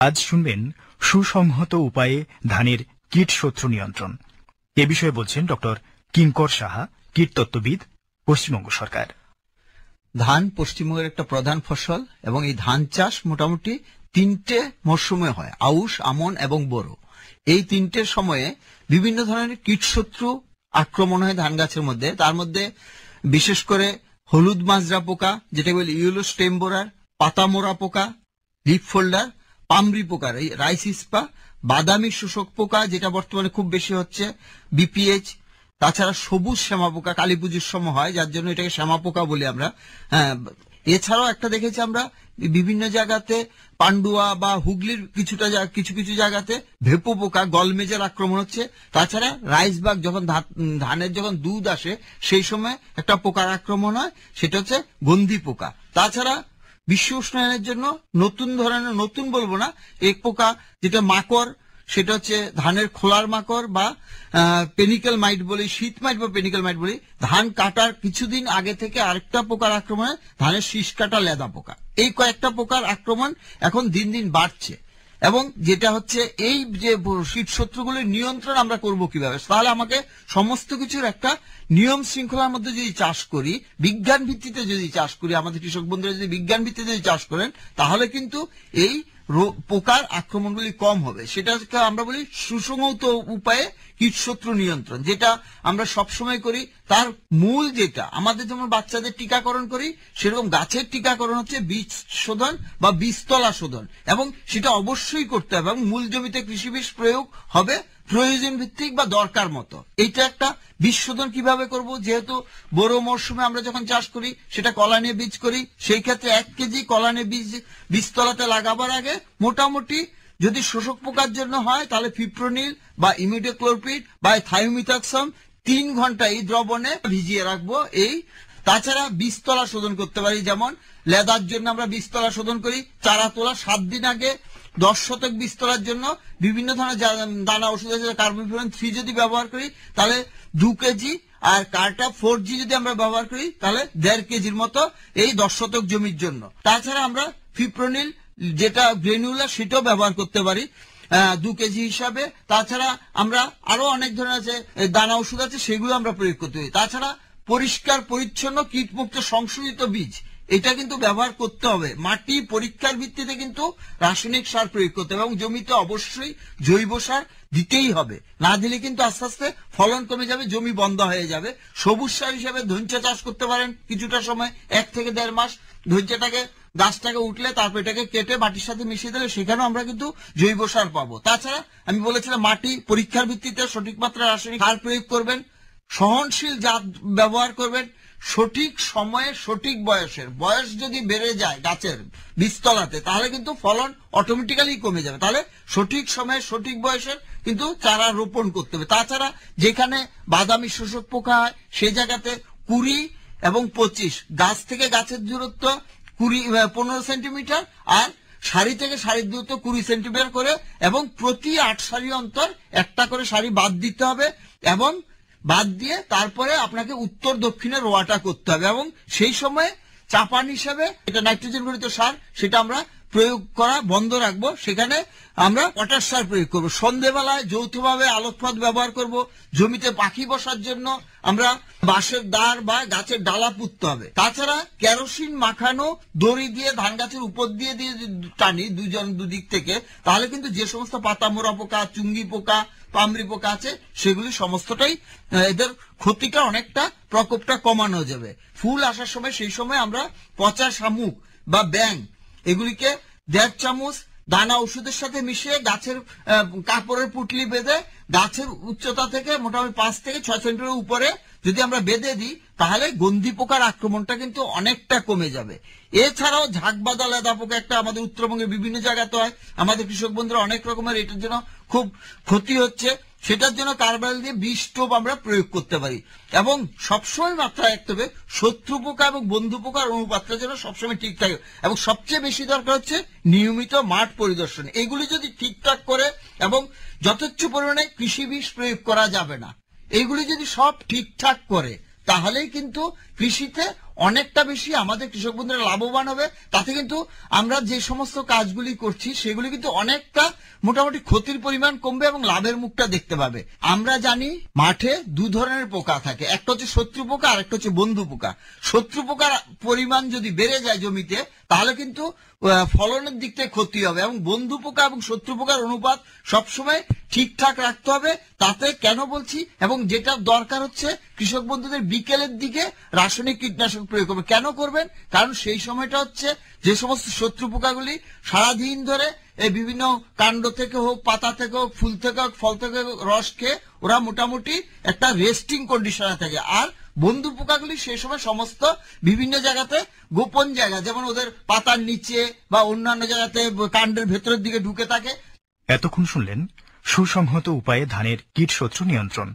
আজ শুনবেন সুসংহত উপায়ে ধানের কীট শত্রু নিয়ন্ত্রণ। এ বিষয়ে বলছেন ডক্টর কিঙ্কর সাহা, কীটতত্ত্ববিদ, পশ্চিমবঙ্গ সরকার। ধান পশ্চিমবঙ্গের একটা প্রধান ফসল এবং এই ধান চাষ মোটামুটি 3টে মরশুমে হয়, আউশ, আমন এবং বোরো। এই 3টের সময়ে বিভিন্ন ধরনের কীটশত্রু আক্রমণ হয় ধান গাছের মধ্যে। তার মধ্যে বিশেষ করে হলুদ মাজরা পোকা, যেটা বলি ইয়েলো স্টেম বোরার, পাতা মোড়া পোকা, লিফ ফোল্ডার, পামরি পোকার এই রাইসিসপা, বাদামি শোষক পোকা যেটা বর্তমানে খুব বেশি হচ্ছে, বিপিএইচ, তাছাড়া সবুজ শ্যামা পোকা কালী পুজোর সময় হয়, যার জন্য এটাকে শ্যামা পোকা বলি আমরা। হ্যাঁ, এছাড়াও একটা দেখেছি আমরা বিভিন্ন জায়গাতে পান্ডুয়া বা হুগলির কিছু কিছু জায়গাতে ভেপো পোকা, গলমেজের আক্রমণ হচ্ছে। তাছাড়া রাইসবাগ, যখন ধানের যখন দুধ আসে সেই সময় একটা পোকার আক্রমণ হয়, সেটা হচ্ছে গন্ধি পোকা। তাছাড়া বিশ্ব উষ্ণায়নের জন্য নতুন ধরনের, নতুন বলবো না, এক পোকা যেটা মাকড়, সেটা হচ্ছে ধানের খোলার মাকড় বা পেনিক্যাল মাইট বলি, শীত মাইট বা পেনিক্যাল মাইট বলি। ধান কাটার কিছুদিন আগে থেকে আরেকটা পোকার আক্রমণে ধানের শীষ কাটা লেদা পোকা। এই কয়েকটা পোকার আক্রমণ এখন দিন দিন বাড়ছে। এবং যেটা হচ্ছে এই যে শীত শত্রুগুলির নিয়ন্ত্রণ আমরা করব কিভাবে, তাহলে আমাকে সমস্ত কিছুর একটা নিয়ম শৃঙ্খলার মধ্যে যদি চাষ করি, বিজ্ঞান ভিত্তিতে যদি চাষ করি, আমাদের কৃষক বন্ধুরা যদি বিজ্ঞান ভিত্তিতে যদি চাষ করেন, তাহলে কিন্তু এই পোকার আক্রমণগুলি কম হবে। সেটাকে আমরা বলি সুসংহত উপায়ে কীটশত্রু নিয়ন্ত্রণ, যেটা আমরা সবসময় করি। তার মূল যেটা আমাদের যেমন বাচ্চাদের টিকাকরণ করি, সেরকম গাছের টিকাকরণ হচ্ছে বীজ শোধন বা বীজতলা শোধন, এবং সেটা অবশ্যই করতে হবে। এবং মূল জমিতে কৃষি বিষ প্রয়োগ হবে প্রয়োজন ভিত্তিক বা দরকার মতো। এইটা একটা বীজ শোধন কিভাবে করব, যেহেতু বড় মরশুমে আমরা যখন চাষ করি সেটা কলানে বীজ করি, সেই ক্ষেত্রে 1 কেজি কলানে বীজতলাতে লাগাবার আগে মোটামুটি যদি শোষক পোকার জন্য হয় তাহলে ফিপ্রোনিল বা ইমিডাক্লোপিড বা থায়োমিথাক্সাম 3 ঘন্টা এই দ্রবণে ভিজিয়ে রাখবো। তাছাড়া বীজতলা শোধন করতে পারি, যেমন লেদার জন্য আমরা বীজতলা শোধন করি চারা তোলা 7 দিন আগে। 10 শতক বীজতলার জন্য বিভিন্ন ধরনের দানা ওষুধ আছে, কার্বোফিউরান 3 যদি ব্যবহার করি তাহলে 2 কেজি, আর কার্টা 4G যদি আমরা ব্যবহার করি তাহলে 1.5 কেজির মতো এই 10 শতক জমির জন্য। তাছাড়া আমরা ফিপ্রোনিল যেটা গ্রেনুলার সেটাও ব্যবহার করতে পারি 2 কেজি হিসাবে। তাছাড়া আমরা আরো অনেক ধরনের আছে দানা ওষুধ আছে, সেগুলো আমরা প্রয়োগ করতে পারি। তাছাড়া পরিষ্কার পরিচ্ছন্ন কীটমুক্ত সংশোধিত বীজ, এটা কিন্তু ব্যবহার করতে হবে। মাটি পরীক্ষার ভিত্তিতে কিন্তু রাসায়নিক সার প্রয়োগ করতে হবে, এবং জমিতে অবশ্যই জৈব সার দিতেই হবে। না দিলে কিন্তু আস্তে আস্তে ফলন কমে যাবে, জমি বন্ধ হয়ে যাবে। সবুজ সার হিসেবে ধইঞ্চা চাষ করতে পারেন কিছুটা সময়, 1 থেকে 1.5 মাস। ধইঞ্চাটাকে গাছটাকে উঠলে তারপর এটাকে কেটে মাটির সাথে মিশিয়ে দিলে সেখানেও আমরা কিন্তু জৈব সার পাবো। তাছাড়া আমি বলেছিলাম মাটি পরীক্ষার ভিত্তিতে সঠিক মাত্রায় রাসায়নিক সার প্রয়োগ করবেন, সহনশীল জাত ব্যবহার করবেন, সঠিক সময়ে সঠিক বয়স যদি বেড়ে যায় গাছের বীজতলাতে তাহলে কিন্তু ফলন অটোমেটিক্যালি কমে যাবে। তাহলে সঠিক সময়ে সঠিক বয়সের কিন্তু চারা রোপণ করতে হবে। তাছাড়া যেখানে বাদামি শোষক পোকা হয় সেই জায়গাতে 20 এবং 25 গাছ থেকে গাছের দূরত্ব 15 সেন্টিমিটার, আর সারি থেকে সারির দূরত্ব 20 সেন্টিমিটার করে, এবং প্রতি 8 সারি অন্তর একটা করে সারি বাদ দিতে হবে, এবং বাদ দিয়ে তারপরে আপনাকে উত্তর দক্ষিণে রোয়াটা করতে হবে। এবং সেই সময় চাপান হিসাবে এটা নাইট্রোজেন ঘটিত সার, সেটা আমরা প্রয়োগ করা বন্ধ রাখবো। সেখানে আমরা পটাশ সার প্রয়োগ করবো। সন্ধ্যেবেলায় যৌথভাবে আলোকপাত ব্যবহার করব। জমিতে পাখি বসার জন্য আমরা বাঁশের দাঁড় বা গাছের ডালা পুঁততে হবে। তাছাড়া কেরোসিন মাখানো দড়ি দিয়ে ধান গাছের উপর দিয়ে টানি দুদিক থেকে, তাহলে কিন্তু যে সমস্ত পাতা মোড়া পোকা, চুঙ্গি পোকা, পামরি পোকা আছে সেগুলি সমস্তটাই এদের ক্ষতিটা অনেকটা প্রকোপটা কমানো যাবে। ফুল আসার সময় সেই সময় আমরা পচা শামুক বা ব্যাং এগুলিকে 1.5 চামচ দানা ওষুধের সাথে মিশিয়ে গাছের কাপড়ের পুটলি বেঁধে গাছের উচ্চতা থেকে মোটামুটি 5 থেকে 6 সেন্টিমিটার উপরে যদি আমরা বেঁধে দিই তাহলে গন্ধি পোকার আক্রমণটা কিন্তু অনেকটা কমে যাবে। এছাড়াও ঝাঁকবাদা লেদা পোকা একটা আমাদের উত্তরবঙ্গের বিভিন্ন জায়গাতে হয়, আমাদের কৃষক বন্ধুরা অনেক রকমের এটার জন্য খুব ক্ষতি হচ্ছে। সেটার জন্য কার্বাইল দিয়ে 20 টোপ আমরা প্রয়োগ করতে পারি। এবং সবসময় মাথায় রাখতে হবে শত্রু পোকা এবং বন্ধু পোকার অনুপাতটা যেন সবসময় ঠিক থাকে। এবং সবচেয়ে বেশি দরকার হচ্ছে নিয়মিত মাঠ পরিদর্শন। এগুলি যদি ঠিকঠাক করে এবং যথেচ্ছ পরিমাণে কৃষি বিষ প্রয়োগ করা যাবে না, এইগুলি যদি সব ঠিকঠাক করে তাহলেই কিন্তু কৃষিতে অনেকটা বেশি আমাদের কৃষক বন্ধুরা লাভবান হবে। তাতে কিন্তু আমরা যে সমস্ত কাজগুলি করছি সেগুলি কিন্তু অনেকটা মোটামুটি ক্ষতির পরিমাণ কমবে এবং লাভের মুখটা দেখতে পাবে। আমরা জানি মাঠে দু ধরনের পোকা থাকে, একটা হচ্ছে শত্রু পোকা আর একটা হচ্ছে বন্ধু পোকা। শত্রু পোকার পরিমাণ যদি বেড়ে যায় জমিতে তাহলে কিন্তু ফলনের দিক থেকে ক্ষতি হবে, এবং বন্ধু পোকা এবং শত্রু পোকার অনুপাত সবসময় ঠিকঠাক রাখতে হবে। তাতে কেন বলছি, এবং যেটা দরকার হচ্ছে কৃষক বন্ধুদের বিকেলের দিকে রাসায়নিক কীটনাশক প্রয়োগ করবে। কেন করবেন? কারণ সেই সময়টা হচ্ছে যে সমস্ত শত্রু পোকাগুলি সারাদিন ধরে এই বিভিন্ন কাণ্ড থেকে হোক, পাতা থেকে হোক, ফুল থেকে হোক, ফল থেকে হোক, রস খেয়ে ওরা মোটামুটি একটা রেস্টিং কন্ডিশনে থাকে। আর বন্ধু পোকাগুলি সেই সময় সমস্ত বিভিন্ন জায়গাতে গোপন জায়গা, যেমন ওদের পাতার নিচে বা অন্যান্য জায়গাতে কাণ্ডের ভেতরের দিকে ঢুকে থাকে। এতক্ষণ শুনলেন সুসংহত উপায়ে ধানের কীটশত্রু নিয়ন্ত্রণ।